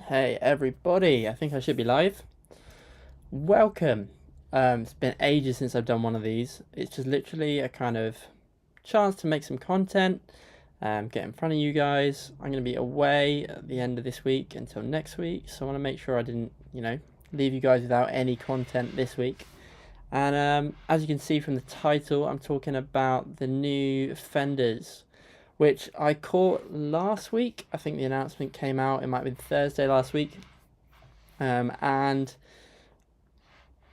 Hey everybody, I think I should be live. Welcome. It's been ages since I've done one of these. It's just literally a kind of chance to make some content, get in front of you guys. I'm going to be away at the end of this week until next week, so I want to make sure I didn't, leave you guys without any content this week. And as you can see from the title, I'm talking about the new Fenders, which I caught last week. I think the announcement came out, it might have been Thursday last week. And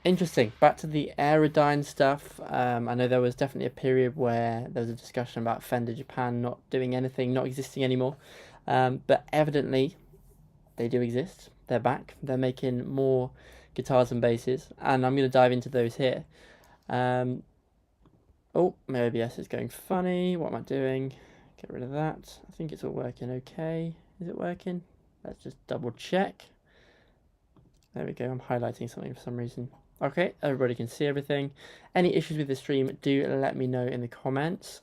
interesting, back to the Aerodyne stuff. I know there was definitely a period where there was a discussion about Fender Japan not doing anything, not existing anymore. But evidently, they do exist. They're back. They're making more guitars and basses, and I'm going to dive into those here. Oh, my OBS is going funny. What am I doing? Get rid of that. I think it's all working okay. Is it working? Let's just double check. There we go. I'm highlighting something for some reason. Okay, everybody can see everything. Any issues with the stream, do let me know in the comments.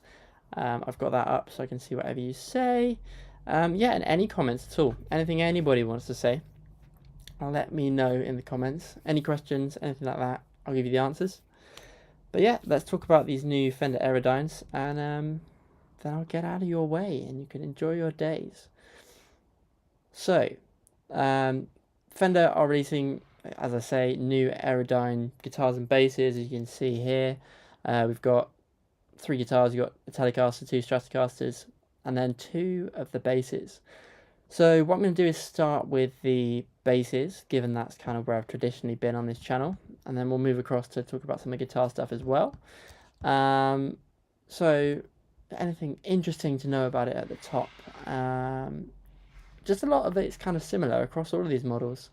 I've got that up so I can see whatever you say. Yeah, and any comments at all. Anything anybody wants to say, let me know in the comments. Any questions, anything like that, I'll give you the answers. But yeah, let's talk about these new Fender Aerodynes, and then I'll get out of your way and you can enjoy your days. So, Fender are releasing, as I say, new Aerodyne guitars and basses. As you can see here, we've got 3 guitars. You've got a Telecaster, 2 Stratocasters, and then 2 of the basses. So what I'm going to do is start with the basses, given that's kind of where I've traditionally been on this channel, and then we'll move across to talk about some of the guitar stuff as well. So anything interesting to know about it at the top? Just a lot of it's kind of similar across all of these models.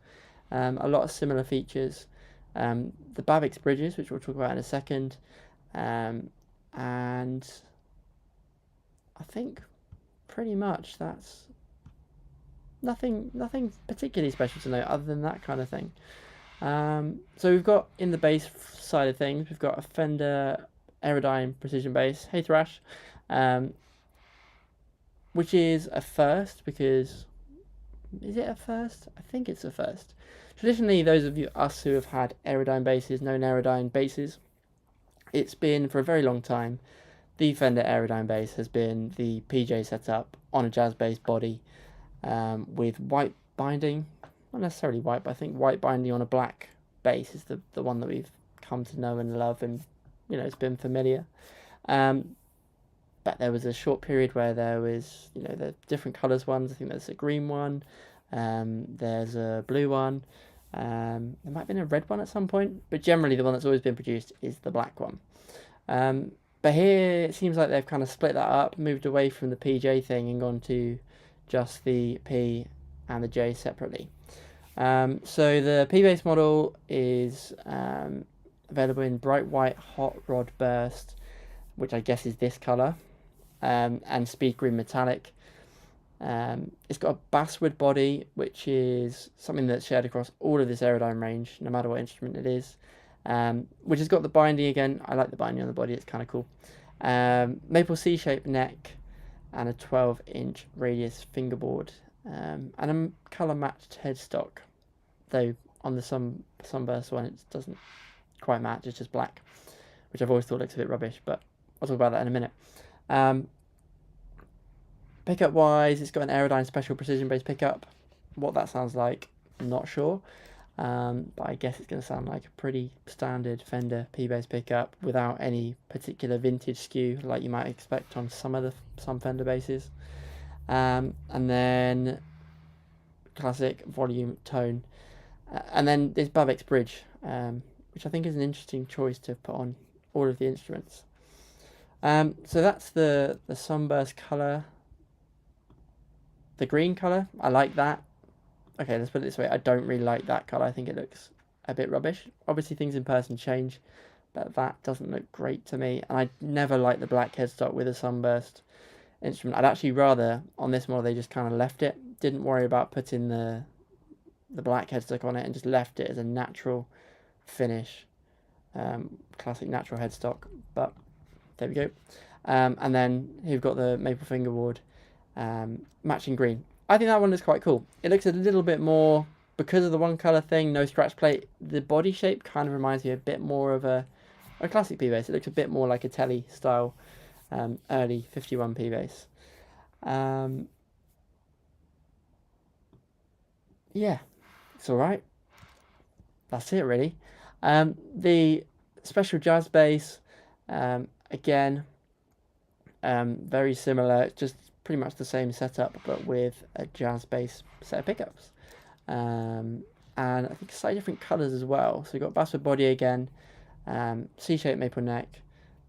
A lot of similar features. The Bavix bridges, which we'll talk about in a second, and I think pretty much that's nothing particularly special to note other than that kind of thing. So we've got, in the bass side of things, we've got a Fender Aerodyne precision bass, hey Thrash, which is a first because, is it a first? I think it's a first. Traditionally, those of us who have had Aerodyne basses, known Aerodyne basses, it's been for a very long time, the Fender Aerodyne bass has been the PJ setup on a jazz bass body, with white binding, not necessarily white, but I think white binding on a black bass is the one that we've come to know and love, and it's been familiar. But there was a short period where there was, the different colours ones. I think there's a green one, there's a blue one, there might have been a red one at some point, but generally the one that's always been produced is the black one. But here it seems like they've kind of split that up, moved away from the PJ thing and gone to just the P and the J separately. So the P bass model is available in bright white hot rod burst, which I guess is this colour, and speed green metallic. It's got a Basswood body, which is something that's shared across all of this Aerodyne range, no matter what instrument it is, which has got the binding again. I like the binding on the body, it's kind of cool. Maple C-shaped neck and a 12-inch radius fingerboard, and a colour matched headstock, though on the Sunburst one it doesn't quite match, it's just black, which I've always thought looks a bit rubbish, but I'll talk about that in a minute. Pickup wise, it's got an Aerodyne special precision bass pickup. What that sounds like, I'm not sure, but I guess it's going to sound like a pretty standard Fender P bass pickup without any particular vintage skew like you might expect on some Fender basses. And then classic volume tone, and then this Bavix bridge, which I think is an interesting choice to put on all of the instruments. So that's the Sunburst colour. The green colour, I like that. Okay, let's put it this way, I don't really like that colour. I think it looks a bit rubbish. Obviously things in person change, but that doesn't look great to me. And I never liked the black headstock with a Sunburst instrument. I'd actually rather, on this model, they just kind of left it. Didn't worry about putting the black headstock on it and just left it as a natural finish. Classic natural headstock, but there we go. And then you've got the maple fingerboard, matching green. I think that one is quite cool. It looks a little bit more, because of the one color thing, no scratch plate. The body shape kind of reminds me a bit more of a classic P bass. It looks a bit more like a Tele style early 51 P bass. Yeah, it's all right. That's it really. The special jazz bass, again, very similar, just pretty much the same setup, but with a jazz bass set of pickups. And I think slightly different colours as well. So you've got Basswood body again, C-shaped maple neck.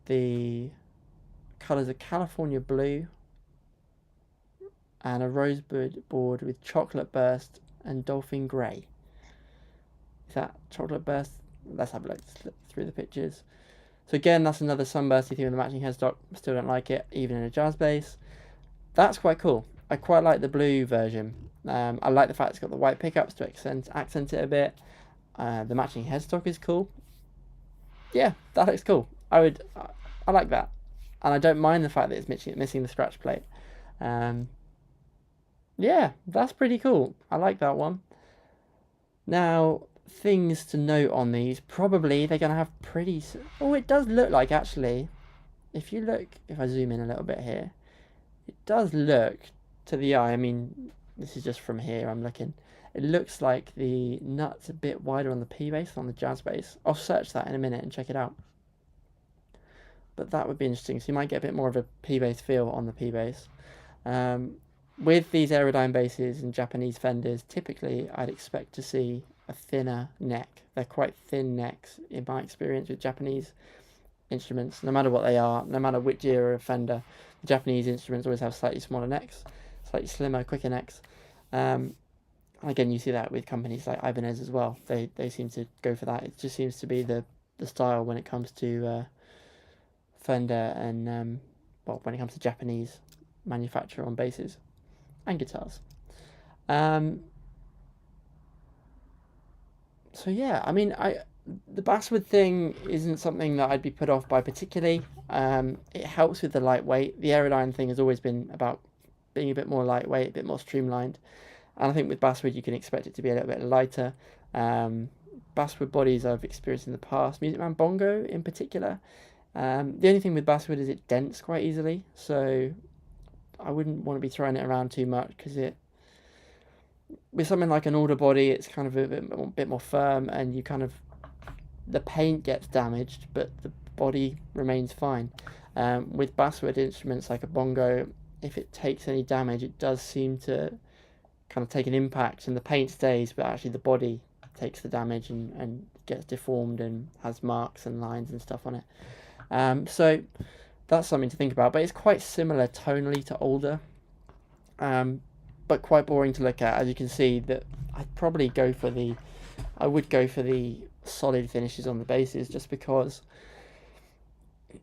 The colours are California blue and a rosebud board with chocolate burst and dolphin grey. Is that chocolate burst? Let's have a look through the pictures. So again, that's another sunbursty thing with the matching headstock. Still don't like it, even in a jazz bass. That's quite cool. I quite like the blue version. I like the fact it's got the white pickups to accent it a bit. The matching headstock is cool. Yeah, that looks cool. I like that, and I don't mind the fact that it's missing the scratch plate. Yeah, that's pretty cool. I like that one. Now, things to note on these. Probably they're going to have pretty... Oh, it does look like, actually, if I zoom in a little bit here, it does look, to the eye, I mean, this is just from here, I'm looking, it looks like the nut's a bit wider on the P bass than on the jazz bass. I'll search that in a minute and check it out. But that would be interesting. So you might get a bit more of a P bass feel on the P bass. With these Aerodyne basses and Japanese Fenders, typically I'd expect to see a thinner neck. They're quite thin necks in my experience with Japanese instruments, no matter what they are, no matter which era of Fender. The Japanese instruments always have slightly smaller necks, slightly slimmer, quicker necks. Again, you see that with companies like Ibanez as well. They seem to go for that. It just seems to be the style when it comes to Fender and well, when it comes to Japanese manufacture on basses and guitars. So yeah, I mean, the Basswood thing isn't something that I'd be put off by particularly. It helps with the lightweight. The Aerodyne thing has always been about being a bit more lightweight, a bit more streamlined. And I think with Basswood you can expect it to be a little bit lighter. Basswood bodies I've experienced in the past, Music Man Bongo in particular. The only thing with Basswood is it dents quite easily, so I wouldn't want to be throwing it around too much, because with something like an Alder body, it's kind of a bit more firm, and the paint gets damaged, but the body remains fine. With Basswood instruments like a bongo, if it takes any damage, it does seem to kind of take an impact, and the paint stays, but actually the body takes the damage and gets deformed and has marks and lines and stuff on it. So that's something to think about, but it's quite similar tonally to Alder, but quite boring to look at. As you can see, that I would go for the solid finishes on the basses, just because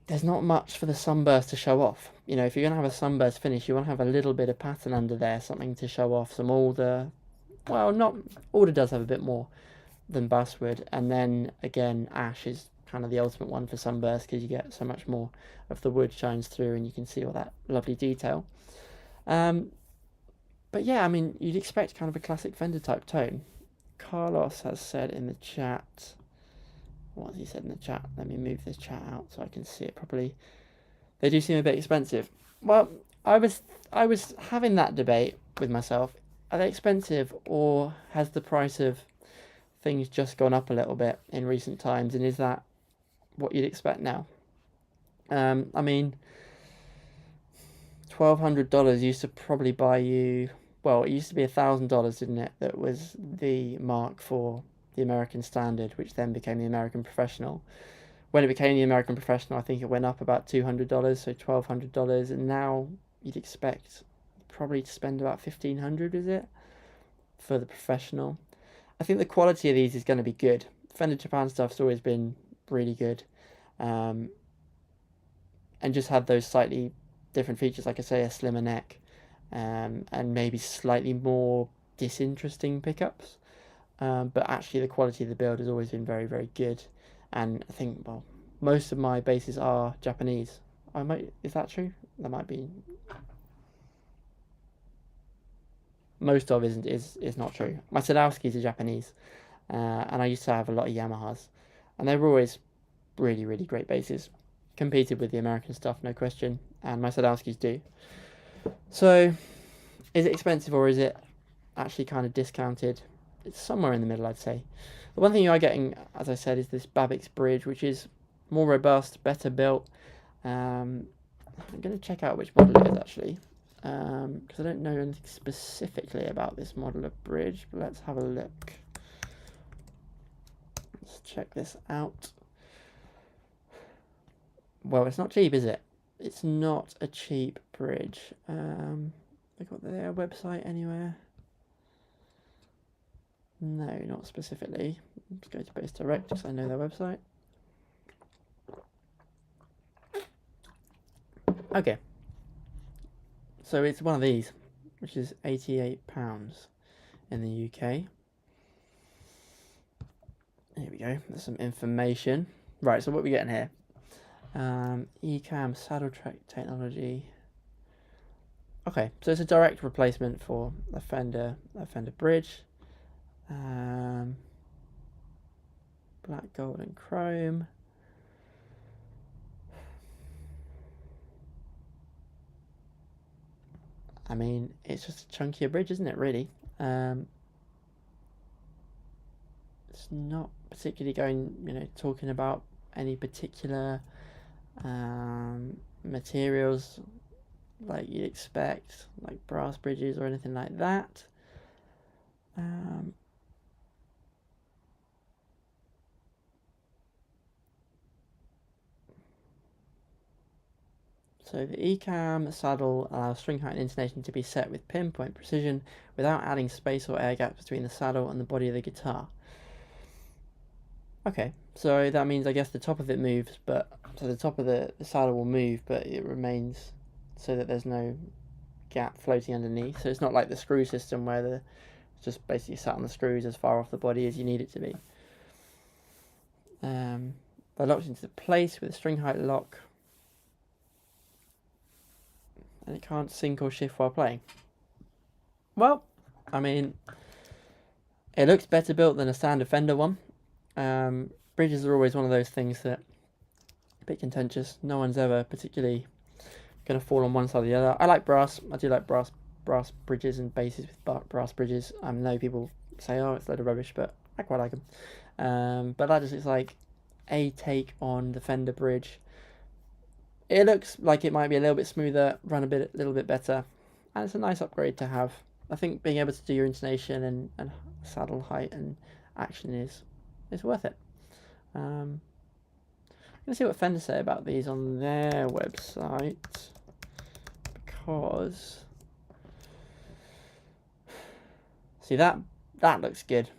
there's not much for the sunburst to show off. You know, if you're going to have a sunburst finish, you want to have a little bit of pattern under there, something to show off, some Alder. Well, not Alder does have a bit more than Basswood, and then again, Ash is kind of the ultimate one for sunburst, because you get so much more of the wood shines through and you can see all that lovely detail. But yeah, I mean, you'd expect kind of a classic Fender type tone. Carlos has said in the chat, what has he said in the chat? Let me move this chat out so I can see it properly. They do seem a bit expensive. Well, I was having that debate with myself. Are they expensive, or has the price of things just gone up a little bit in recent times, and is that what you'd expect now? I mean, $1,200 used to probably buy you, well, it used to be $1,000, didn't it? That was the mark for the American Standard, which then became the American Professional. When it became the American Professional, I think it went up about $200, so $1,200, and now you'd expect probably to spend about $1,500, is it, for the Professional? I think the quality of these is going to be good. Fender Japan stuff's always been really good, and just had those slightly different features, like I say, a slimmer neck, and maybe slightly more disinteresting pickups. But actually the quality of the build has always been very, very good. And I think, well, most of my basses are Japanese. Is that true? That might be. most of is not true. My Sadowskis are Japanese, and I used to have a lot of Yamahas, and they were always really, really great basses. Competed with the American stuff, no question, and my Sadowskis do. So, is it expensive or is it actually kind of discounted? It's somewhere in the middle, I'd say. The one thing you are getting, as I said, is this Babix bridge, which is more robust, better built. I'm going to check out which model it is, actually, because I don't know anything specifically about this model of bridge, but let's have a look. Let's check this out. Well, it's not cheap, is it? It's not a cheap bridge. They got their website anywhere? No, not specifically. Let's go to Bass Direct because I know their website. Okay. So it's one of these, which is £88 in the UK. Here we go. There's some information. Right, so what are we getting here? Ecamm saddle track technology. Okay, so it's a direct replacement for a Fender bridge. Black, gold, and chrome. I mean, it's just a chunkier bridge, isn't it, really? It's not particularly going, talking about any particular materials like you'd expect, like brass bridges or anything like that. So the Ecamm saddle allows string height and intonation to be set with pinpoint precision without adding space or air gaps between the saddle and the body of the guitar. Okay, so that means I guess the top of it moves, so the top of the saddle will move, but it remains so that there's no gap floating underneath. So it's not like the screw system where it's just basically sat on the screws as far off the body as you need it to be. They're locked into place with a string height lock, and it can't sync or shift while playing. Well, I mean, it looks better built than a standard Fender one. Bridges are always one of those things that a bit contentious. No one's ever particularly going to fall on one side or the other. I like brass. I do like brass bridges and basses with brass bridges. I know people say, oh, it's a load of rubbish, but I quite like them. But that just looks like a take on the Fender bridge. It looks like it might be a little bit smoother, run a little bit better, and it's a nice upgrade to have. I think being able to do your intonation and saddle height and action is worth it. I'm going to see what Fender say about these on their website, because see that looks good.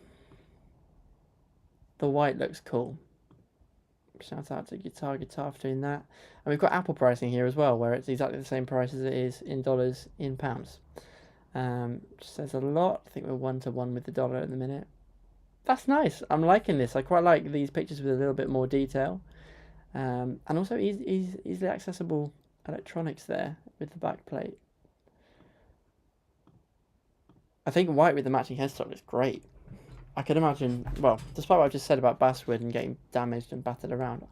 The white looks cool. Shout out to Guitar for doing that. And we've got Apple pricing here as well, where it's exactly the same price as it is in dollars, in pounds. Which says a lot. I think we're 1-to-1 with the dollar at the minute. That's nice. I'm liking this. I quite like these pictures with a little bit more detail. And also easily accessible electronics there with the back plate. I think white with the matching headstock is great. I could imagine, well, despite what I've just said about Basswood and getting damaged and battered around,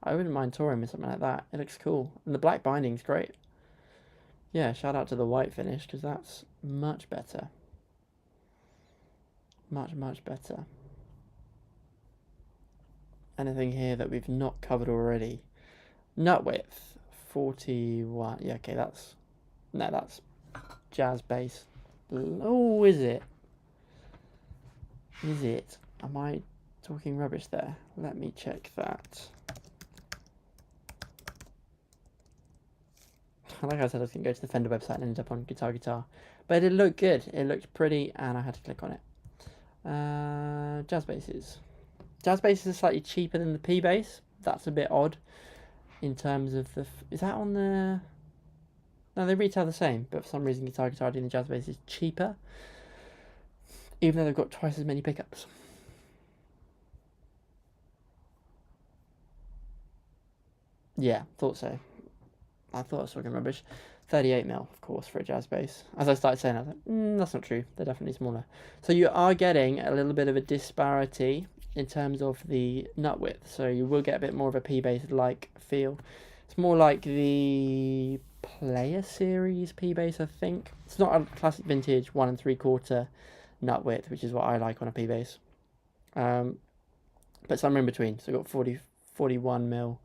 I wouldn't mind touring with something like that. It looks cool. And the black binding's great. Yeah, shout out to the white finish, because that's much better. Much, much better. Anything here that we've not covered already? Nut width, 41. Yeah, okay, that's jazz bass. Oh, is it? Is it? Am I talking rubbish there? Let me check that. Like I said, I was going to go to the Fender website and ended up on Guitar. But it looked good. It looked pretty, and I had to click on it. Jazz basses. Jazz basses are slightly cheaper than the P bass. That's a bit odd in terms of the... Is that on the... No, they retail the same, but for some reason Guitar doing the jazz bass is cheaper, even though they've got twice as many pickups. Yeah, thought so. I thought I was talking rubbish. 38mm, of course, for a jazz bass. As I started saying, I was like, that's not true. They're definitely smaller. So you are getting a little bit of a disparity in terms of the nut width. So you will get a bit more of a P-bass-like feel. It's more like the Player Series P-bass, I think. It's not a classic vintage 1 3/4 nut width, which is what I like on a P-bass. But somewhere in between. So you've got 41mm,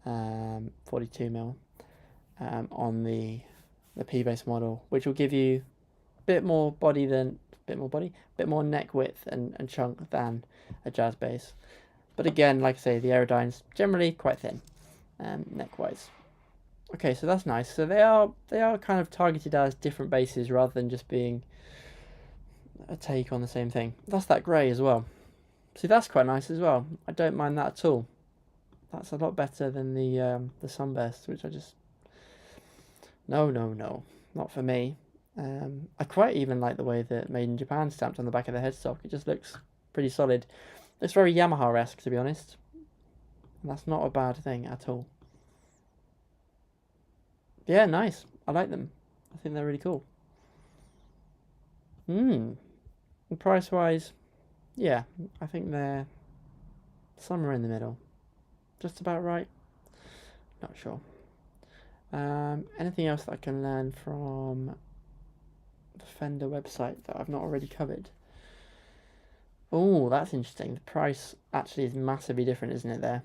42mm. On the P-bass model, which will give you a bit more neck width and chunk than a jazz bass. But again, like I say, the Aerodyne's generally quite thin, neck-wise. Okay, so that's nice. So they are kind of targeted as different basses rather than just being a take on the same thing. That's that grey as well. See, that's quite nice as well. I don't mind that at all. That's a lot better than the Sunburst, which I just... No, not for me. I quite even like the way that Made in Japan stamped on the back of the headstock. It just looks pretty solid. It's very Yamaha-esque, to be honest. And that's not a bad thing at all. Yeah, nice. I like them. I think they're really cool. Price-wise, yeah, I think they're somewhere in the middle. Just about right. Not sure. Anything else that I can learn from the Fender website that I've not already covered? Oh, that's interesting. The price actually is massively different, isn't it, there?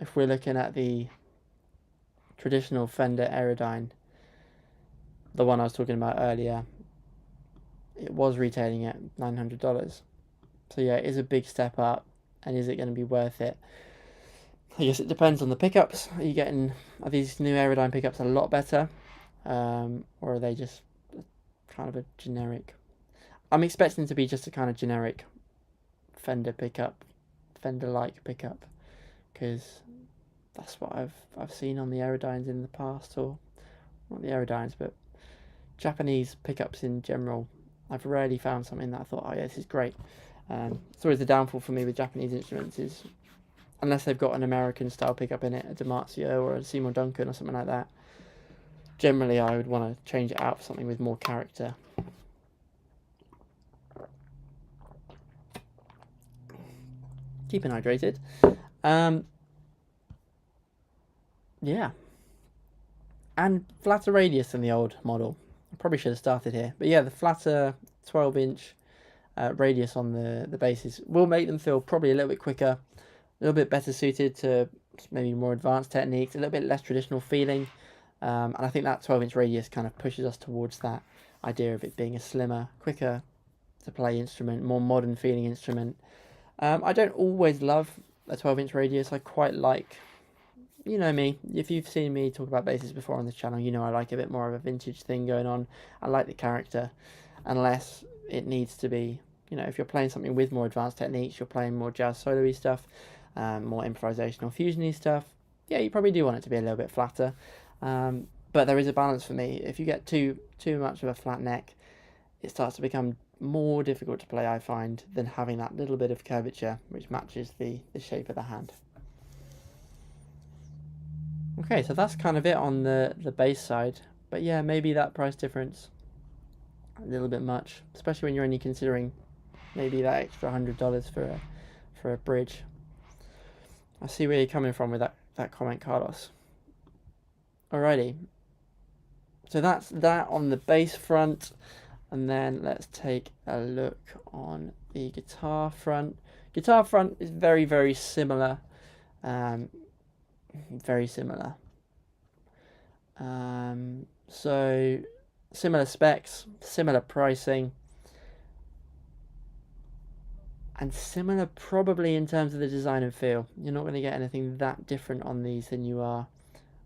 If we're looking at the traditional Fender Aerodyne, the one I was talking about earlier, it was retailing at $900. So yeah, it is a big step up, and is it going to be worth it? I guess it depends on the pickups. Are these new Aerodyne pickups a lot better? Or are they just kind of a generic? I'm expecting to be just a kind of generic Fender pickup, Fender-like pickup, because that's what I've seen on the Aerodynes in the past, or not the Aerodynes, but Japanese pickups in general. I've rarely found something that I thought, oh yeah, this is great. It's always the downfall for me with Japanese instruments is, unless they've got an American style pickup in it, a DiMarzio or a Seymour Duncan or something like that, generally I would want to change it out for something with more character. Keeping hydrated. Yeah. And flatter radius than the old model. I probably should have started here. But yeah, the flatter 12-inch radius on the bases will make them feel probably a little bit quicker, a little bit better suited to maybe more advanced techniques, a little bit less traditional feeling. And I think that 12-inch radius kind of pushes us towards that idea of it being a slimmer, quicker to play instrument, more modern feeling instrument. I don't always love a 12-inch radius. I quite like, you know me, if you've seen me talk about basses before on this channel, you know I like a bit more of a vintage thing going on. I like the character, unless it needs to be, you know, if you're playing something with more advanced techniques, you're playing more jazz solo-y stuff, more improvisational fusion-y stuff, yeah, you probably do want it to be a little bit flatter. But there is a balance for me. If you get too much of a flat neck, it starts to become more difficult to play, I find, than having that little bit of curvature which matches the shape of the hand. Okay, so that's kind of it on the bass side. But yeah, maybe that price difference a little bit much, especially when you're only considering maybe that extra $100 for a bridge. I see where you're coming from with that comment, Carlos. Alrighty, so that's that on the bass front, and then let's take a look on the guitar front. Guitar front is very, very similar. Very similar. So similar specs, similar pricing, and similar probably in terms of the design and feel. You're not going to get anything that different on these than you are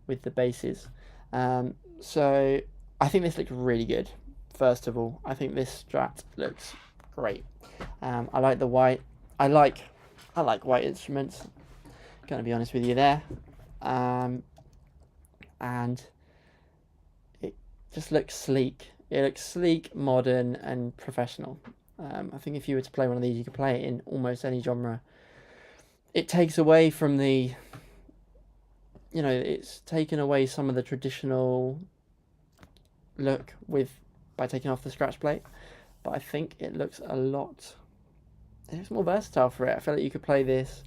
with the basses. So I think this looks really good. First of all, I think this Strat looks great. I like the white. I like white instruments. Gonna be honest with you there. And it just looks sleek. It looks sleek, modern, and professional. I think if you were to play one of these, you could play it in almost any genre. It takes away from the, you know, it's taken away some of the traditional look by taking off the scratch plate, but I think it looks more versatile for it. I feel like you could play this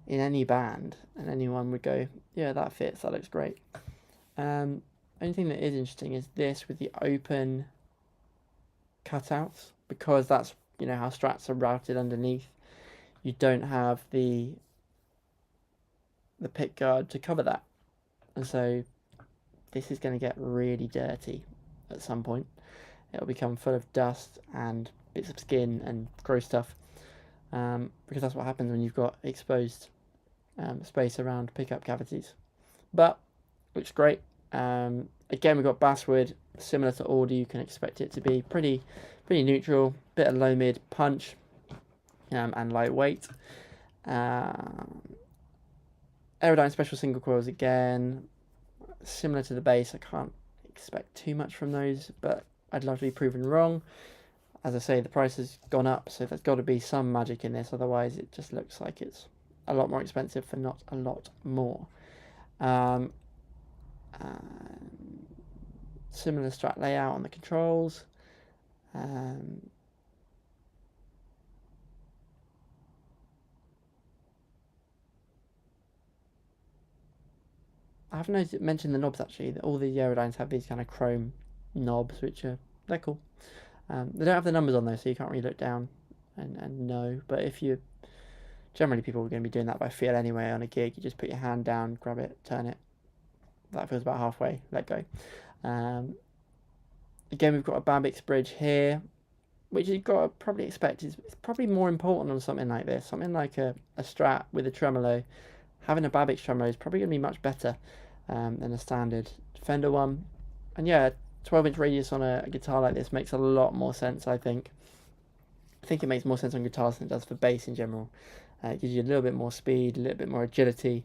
in any band and anyone would go, yeah, that fits, that looks great. Only thing that is interesting is this with the open cutouts, because that's, you know, how Strats are routed underneath. You don't have the pick guard to cover that, and so this is going to get really dirty at some point. It'll become full of dust and bits of skin and gross stuff, because that's what happens when you've got exposed space around pickup cavities. But looks great. Again, we've got Basswood, similar to Audi. You can expect it to be pretty neutral, bit of low mid punch, and lightweight. Aerodyne special single coils again, similar to the bass. I can't expect too much from those, but I'd love to be proven wrong. As I say, the price has gone up, so there's got to be some magic in this. Otherwise, it just looks like it's a lot more expensive for not a lot more. Similar Strat layout on the controls. I haven't mentioned the knobs actually. That all the Aerodynes have these kind of chrome knobs, which they're cool. They don't have the numbers on those, so you can't really look down and know. But if you generally, people are going to be doing that by feel anyway on a gig. You just put your hand down, grab it, turn it. That feels about halfway. Let go. Again, we've got a Babix bridge here, which you've got to probably expect is probably more important on something like this. Something like a Strat with a tremolo. Having a Babix tremolo is probably going to be much better than a standard Fender one. And yeah, 12-inch radius on a guitar like this makes a lot more sense, I think. I think it makes more sense on guitars than it does for bass in general. It gives you a little bit more speed, a little bit more agility,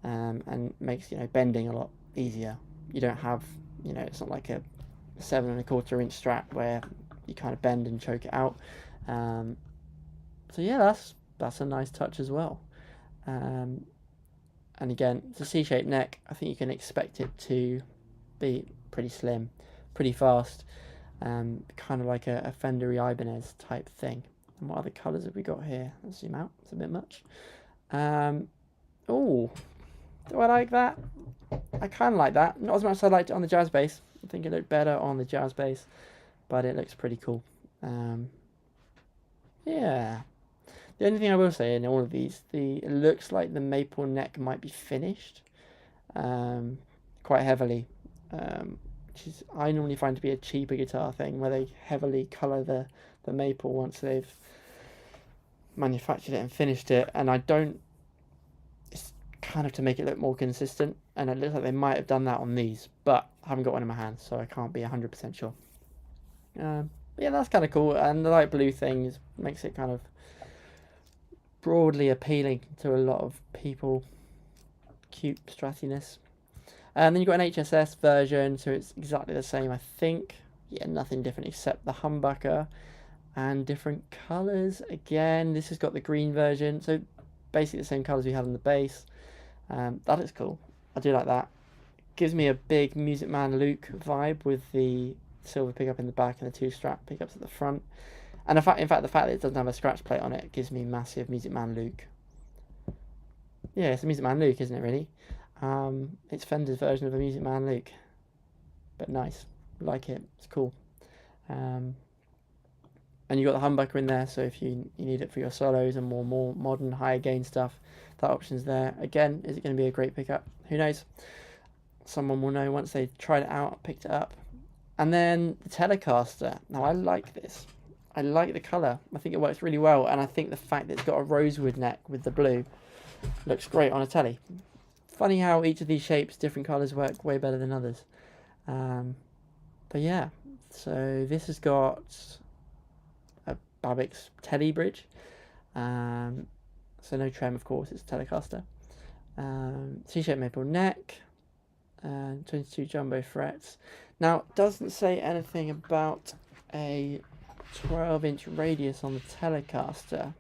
and makes, you know, bending a lot easier. You don't have, you know, it's not like a 7 1/4-inch Strat where you kind of bend and choke it out. So yeah, that's a nice touch as well. And again, it's a C-shaped neck. I think you can expect it to be pretty slim, pretty fast, kind of like a Fender Aerodyne type thing. And what other colours have we got here? Let's zoom out. It's a bit much. Oh, do I like that? I kind of like that. Not as much as I liked it on the jazz bass. I think it looked better on the jazz bass, but it looks pretty cool. Yeah. The only thing I will say in all of these, it looks like the maple neck might be finished quite heavily, which is, I normally find to be a cheaper guitar thing, where they heavily colour the maple once they've manufactured it and finished it, and I don't, it's kind of to make it look more consistent, and it looks like they might have done that on these, but I haven't got one in my hands, so I can't be 100% sure. But yeah, that's kind of cool, and the light blue thing makes it kind of broadly appealing to a lot of people. Cute stratiness. And then you've got an HSS version, so it's exactly the same, I think. Yeah, nothing different except the humbucker and different colours. Again, this has got the green version, so basically the same colours we had on the bass. That looks cool. I do like that. Gives me a big Music Man Luke vibe with the silver pickup in the back and the 2 Strat pickups at the front. And in fact, the fact that it doesn't have a scratch plate on it gives me massive Music Man Luke. Yeah, it's a Music Man Luke, isn't it, really? It's Fender's version of a Music Man Luke. But nice. Like it. It's cool. And you've got the humbucker in there, so if you need it for your solos and more modern, higher gain stuff, that option's there. Again, is it going to be a great pickup? Who knows? Someone will know once they've tried it out, picked it up. And then the Telecaster. Now, I like this. I like the colour. I think it works really well, and I think the fact that it's got a rosewood neck with the blue looks great on a telly. Funny how each of these shapes, different colours, work way better than others. But yeah, so this has got a Babix telly bridge. So no trem, of course, it's Telecaster. C-shaped maple neck, 22 jumbo frets. Now, it doesn't say anything about a 12-inch radius on the Telecaster.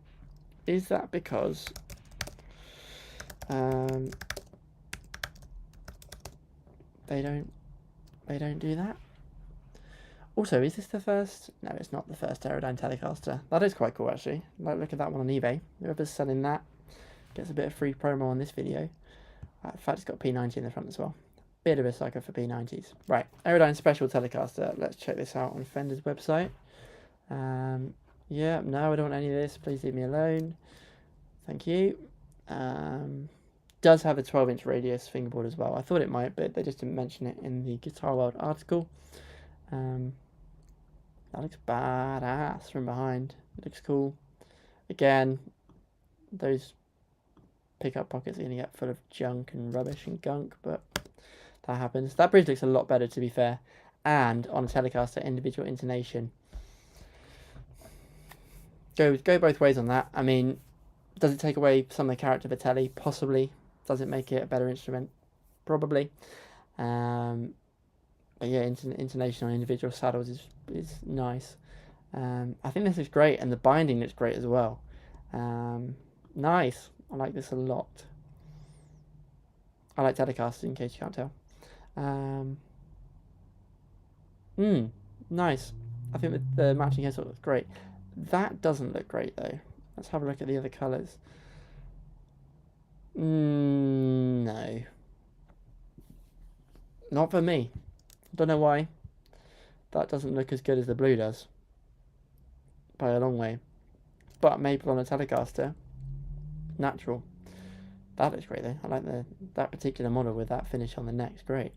Is that because they don't do that? Also, is this the first? No, it's not the first Aerodyne Telecaster. That is quite cool, actually. Like, look at that one on eBay. Whoever's selling that gets a bit of free promo on this video. In fact, it's got P90 in the front as well. Bit of a sucker for P90s. Right, Aerodyne Special Telecaster. Let's check this out on Fender's website. Yeah, no, I don't want any of this. Please leave me alone. Thank you. Does have a 12-inch radius fingerboard as well. I thought it might, but they just didn't mention it in the Guitar World article. That looks badass from behind. It looks cool. Again, those pickup pockets are going to get full of junk and rubbish and gunk, but that happens. That bridge looks a lot better, to be fair. And on a Telecaster, individual intonation. Go both ways on that. I mean, does it take away some of the character of a Tele? Possibly. Does it make it a better instrument? Probably. But yeah, intonation on individual saddles is nice. I think this is great, and the binding looks great as well. Nice. I like this a lot. I like Telecaster, in case you can't tell. Nice. I think the matching headset looks great. That doesn't look great, though. Let's have a look at the other colours. No. Not for me. Don't know why. That doesn't look as good as the blue does. By a long way. But maple on a Telecaster. Natural. That looks great, though. I like that particular model with that finish on the neck. It's great.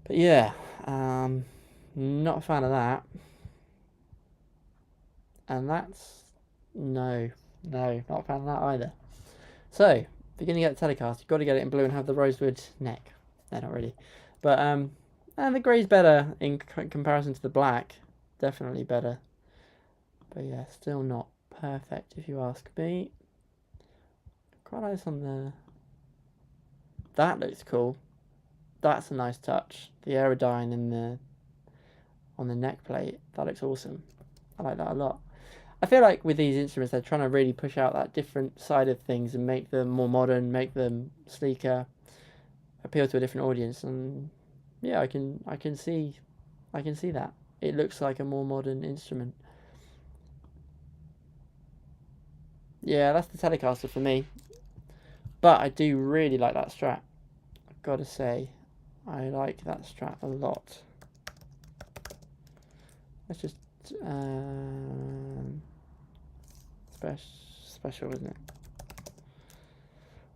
But yeah. Not a fan of that. And that's... No, not a fan of that either. So, if you're going to get a Telecaster, you've got to get it in blue and have the rosewood neck. No, not really. But, and the grey's better in comparison to the black. Definitely better. But yeah, still not perfect if you ask me. Quite nice on the... That looks cool. That's a nice touch. The Aerodyne in on the neck plate. That looks awesome. I like that a lot. I feel like with these instruments, they're trying to really push out that different side of things and make them more modern, make them sleeker, appeal to a different audience. And yeah, I can see that. It looks like a more modern instrument. Yeah, that's the Telecaster for me. But I do really like that Strat. I've got to say, I like that Strat a lot. Let's just special, isn't it?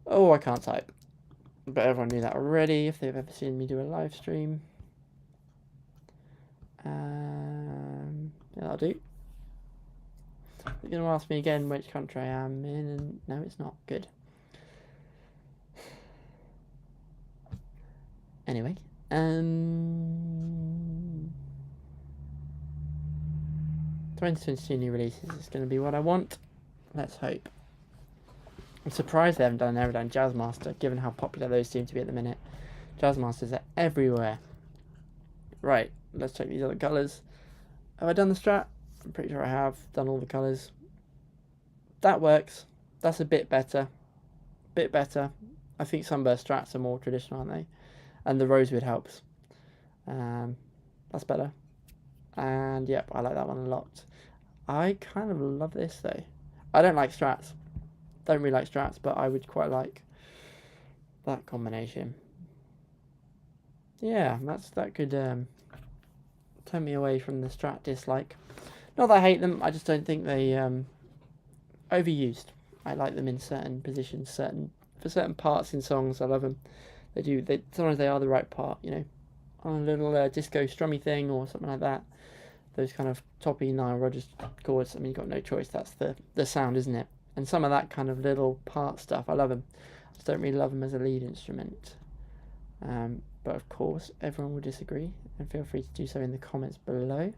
Oh, I can't type. But everyone knew that already if they've ever seen me do a live stream. Yeah, that'll do. You're going to ask me again which country I am in, and no, it's not. Good. Anyway, 2022 new releases is going to be what I want. Let's hope. I'm surprised they haven't done an Aerodyne Jazzmaster, given how popular those seem to be at the minute. Jazzmasters are everywhere. Right, let's check these other colours. Have I done the Strat? I'm pretty sure I have done all the colours. That works. That's a bit better. I think Sunburst Strats are more traditional, aren't they? And the rosewood helps. That's better. And yep, I like that one a lot. I kind of love this though. I don't like Strats. Don't really like Strats, but I would quite like that combination. Yeah, that could turn me away from the Strat dislike. Not that I hate them, I just don't think they overused. I like them in certain positions, for certain parts in songs. I love them. Sometimes they are the right part, you know, on a little disco strummy thing or something like that. Those kind of toppy Nile Rodgers chords. I mean, you've got no choice. That's the sound, isn't it? And some of that kind of little part stuff, I love them. I just don't really love them as a lead instrument. But of course, everyone will disagree, and feel free to do so in the comments below.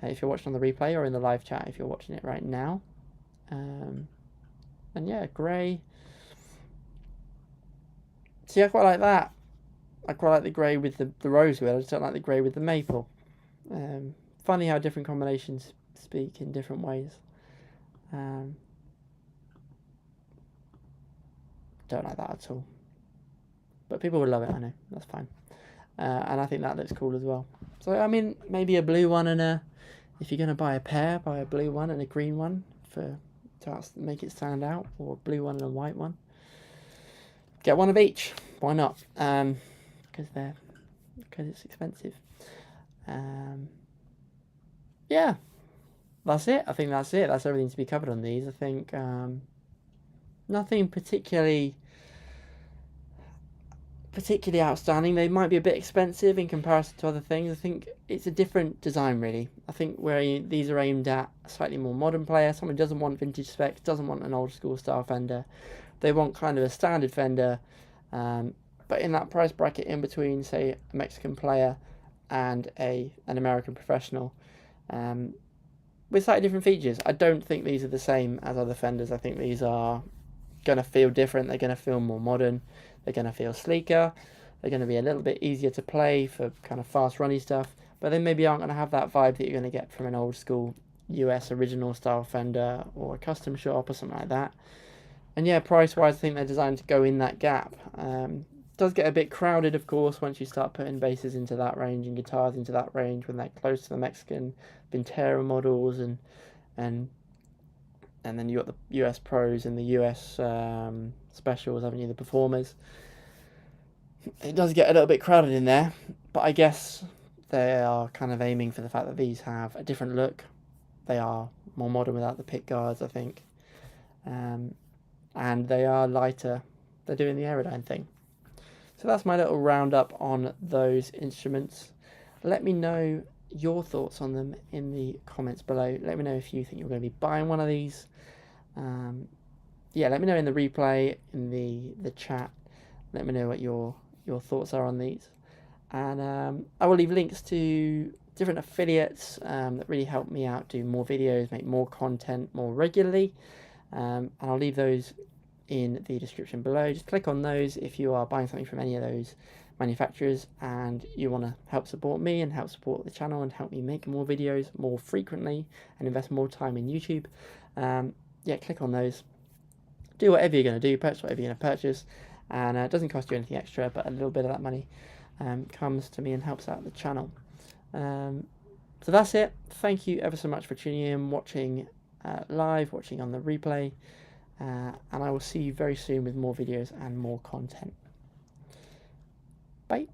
If you're watching on the replay or in the live chat, if you're watching it right now. And yeah, grey. See, I quite like that. I quite like the grey with the rosewood. I just don't like the grey with the maple. Funny how different combinations speak in different ways. Don't like that at all. But people will love it, I know. That's fine. and I think that looks cool as well. So I mean, maybe a blue one and a, if you're gonna buy a pair, buy a blue one and a green one to make it stand out, or a blue one and a white one. Get one of each. Why not? Because it's expensive. Yeah, that's it. I think that's it. That's everything to be covered on these. I think nothing particularly outstanding. They might be a bit expensive in comparison to other things. I think it's a different design, really. I think where these are aimed at a slightly more modern player, someone who doesn't want vintage specs, doesn't want an old school style Fender. They want kind of a standard Fender, but in that price bracket in between, say, a Mexican player and an American professional, with slightly different features. I don't think these are the same as other Fenders. I think these are going to feel different. They're going to feel more modern. They're going to feel sleeker. They're going to be a little bit easier to play for kind of fast runny stuff, but they maybe aren't going to have that vibe that you're going to get from an old school US original style Fender or a custom shop or something like that. And yeah, price wise, I think they're designed to go in that gap. Does get a bit crowded, of course, once you start putting basses into that range and guitars into that range when they're close to the Mexican Vintera models, and then you got the US Pros and the US Specials, haven't you, the Performers. It does get a little bit crowded in there, but I guess they are kind of aiming for the fact that these have a different look. They are more modern without the pick guards, I think, and they are lighter. They're doing the Aerodyne thing. So that's my little roundup on those instruments. Let me know your thoughts on them in the comments below. Let me know if you think you're going to be buying one of these. Yeah, let me know in the replay, in the chat. Let me know what your thoughts are on these. And I will leave links to different affiliates that really help me out do more videos, make more content more regularly. And I'll leave those in the description below. Just click on those if you are buying something from any of those manufacturers and you want to help support me and help support the channel and help me make more videos more frequently and invest more time in YouTube. Yeah, click on those. Do whatever you're going to do, purchase whatever you're going to purchase, and it doesn't cost you anything extra, but a little bit of that money comes to me and helps out the channel. So that's it. Thank you ever so much for tuning in, watching live, watching on the replay. And I will see you very soon with more videos and more content. Bye.